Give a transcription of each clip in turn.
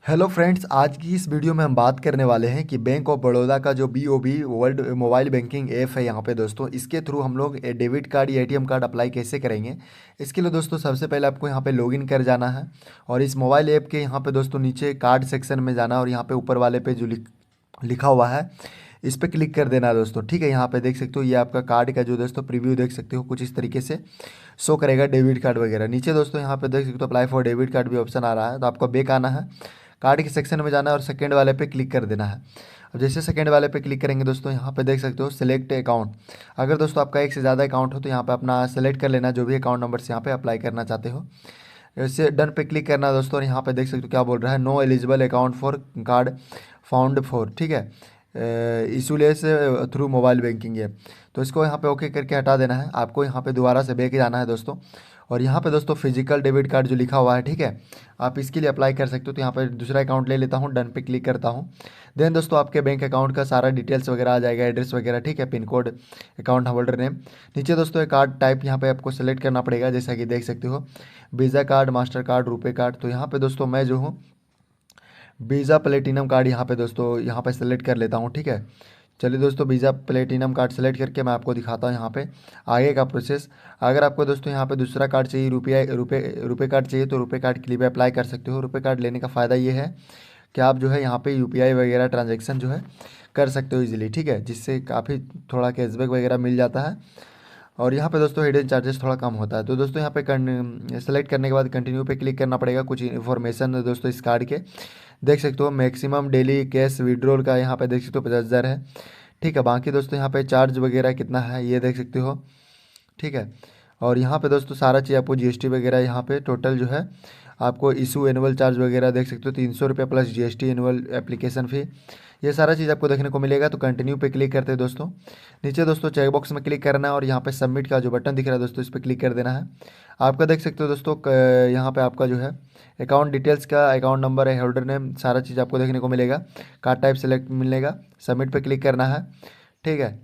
Hello friends, आज की इस वीडियो में हम बात करने वाले हैं कि बैंक ऑफ बड़ौदा का जो BOB world mobile banking app है यहाँ पे दोस्तों, इसके थ्रू हम लोग डेबिट कार्ड या ATM कार्ड अप्लाई कैसे करेंगे। इसके लिए दोस्तों सबसे पहले आपको यहाँ पे लॉगिन कर जाना है और इस मोबाइल ऐप के यहाँ पे दोस्तों नीचे कार्ड सेक्शन में जाना और यहाँ पे ऊपर वाले पे जो लिखा हुआ है इस पर क्लिक कर देना है दोस्तों। ठीक है, यहाँ पे देख सकते हो ये आपका कार्ड का जो दोस्तों प्रीव्यू देख सकते हो, कुछ इस तरीके से शो करेगा डेबिट कार्ड वगैरह। नीचे दोस्तों यहाँ पे देख सकते हो अप्लाई फॉर डेबिट कार्ड भी ऑप्शन आ रहा है, तो आपको बैक आना है, कार्ड के सेक्शन में जाना है और सेकेंड वाले पे क्लिक कर देना है। अब जैसे सेकेंड वाले पे क्लिक करेंगे दोस्तों, यहाँ पे देख सकते हो सिलेक्ट अकाउंट। अगर दोस्तों आपका एक से ज़्यादा अकाउंट हो तो यहाँ पे अपना सेलेक्ट कर लेना जो भी अकाउंट नंबर से यहाँ पे अप्लाई करना चाहते हो। इससे डन पे क्लिक करना है दोस्तों और यहाँ पे देख सकते हो क्या बोल रहा है, no eligible account for card found for. ठीक है, इशूलेस थ्रू मोबाइल बैंकिंग है, तो इसको यहाँ पे ओके करके हटा देना है। आपको यहाँ पे दोबारा से बैक जाना है दोस्तों और यहाँ पे दोस्तों फिजिकल डेबिट कार्ड जो लिखा हुआ है, ठीक है, आप इसके लिए अप्लाई कर सकते हो। तो यहाँ पे दूसरा अकाउंट ले लेता हूँ, डन पे क्लिक करता हूँ। देन दोस्तों आपके बैंक अकाउंट का सारा डिटेल्स वगैरह आ जाएगा, एड्रेस वगैरह, ठीक है, pin code, account holder name. नीचे दोस्तों एक कार्ड टाइप यहाँ पे आपको सेलेक्ट करना पड़ेगा, जैसा कि देख सकते हो, visa card, master card, RuPay card. तो यहाँ पे दोस्तों मैं जो हूँ वीज़ा प्लेटिनम कार्ड यहाँ पे दोस्तों यहाँ पे सेलेक्ट कर लेता हूँ। ठीक है, चलिए दोस्तों वीज़ा प्लेटिनम कार्ड सेलेक्ट करके मैं आपको दिखाता हूँ यहाँ पे आगे का प्रोसेस। अगर आपको दोस्तों यहाँ पे दूसरा कार्ड चाहिए, रुपए कार्ड चाहिए, तो रुपए कार्ड के लिए भी अप्लाई कर सकते हो। रुपए कार्ड लेने का फ़ायदा ये है कि आप जो है यहाँ पे UPI वगैरह ट्रांजेक्शन जो है कर सकते हो इजीली। ठीक है, जिससे काफ़ी थोड़ा कैशबैक वगैरह मिल जाता है और यहाँ पे दोस्तों हिडन चार्जेस थोड़ा कम होता है। तो दोस्तों यहाँ पे सेलेक्ट करने के बाद कंटिन्यू पे क्लिक करना पड़ेगा। कुछ इन्फॉर्मेशन है दोस्तों इस कार्ड के, देख सकते हो मैक्सिमम डेली कैश विड्रॉल का यहाँ पे देख सकते हो 50,000 है। ठीक है, बाकी दोस्तों यहाँ पे चार्ज वगैरह कितना है ये देख सकते हो। ठीक है, और यहाँ पे दोस्तों सारा चीज़ आपको GST वगैरह यहाँ पे टोटल जो है आपको इशू एनुअल चार्ज वगैरह देख सकते हो 300 रुपये plus GST annual application fee, ये सारा चीज़ आपको देखने को मिलेगा। तो कंटिन्यू पे क्लिक करते हैं दोस्तों। नीचे दोस्तों चेक बॉक्स में क्लिक करना है और यहाँ पे सबमिट का जो बटन दिख रहा है दोस्तों इस पर क्लिक कर देना है। आपका देख सकते हो दोस्तों यहाँ पे आपका जो है अकाउंट डिटेल्स का अकाउंट नंबर है, होल्डर नेम, सारा चीज़ आपको देखने को मिलेगा। कार्ड टाइप सेलेक्ट मिलेगा, सबमिट पे क्लिक करना है। ठीक है,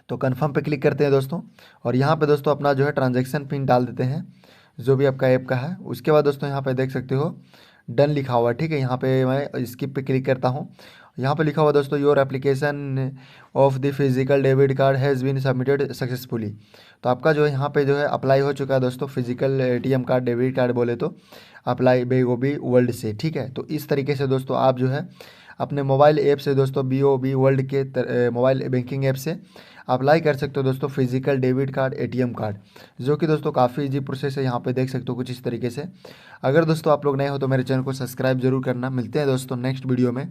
तो कन्फर्म पे क्लिक करते हैं दोस्तों और यहाँ पे दोस्तों अपना जो है ट्रांजैक्शन पिन डाल देते हैं जो भी आपका ऐप का है। उसके बाद दोस्तों यहाँ पे देख सकते हो डन लिखा हुआ है। ठीक है, यहाँ पे मैं स्किप पे क्लिक करता हूँ। यहाँ पे लिखा हुआ दोस्तों your application of the physical debit card has been submitted successfully. तो आपका जो है यहाँ पे जो है अप्लाई हो चुका है दोस्तों, physical ATM card, debit card बोले तो अप्लाई BOB वर्ल्ड से। ठीक है, तो इस तरीके से दोस्तों आप जो है अपने मोबाइल ऐप से दोस्तों BOB वर्ल्ड के मोबाइल बैंकिंग ऐप से अप्लाई कर सकते हो दोस्तों physical debit card, ATM card, जो कि दोस्तों काफ़ी इजी प्रोसेस है। यहाँ पे देख सकते हो कुछ इस तरीके से। अगर दोस्तों आप लोग नए हो तो मेरे चैनल को सब्सक्राइब जरूर करना। मिलते हैं दोस्तों नेक्स्ट वीडियो में।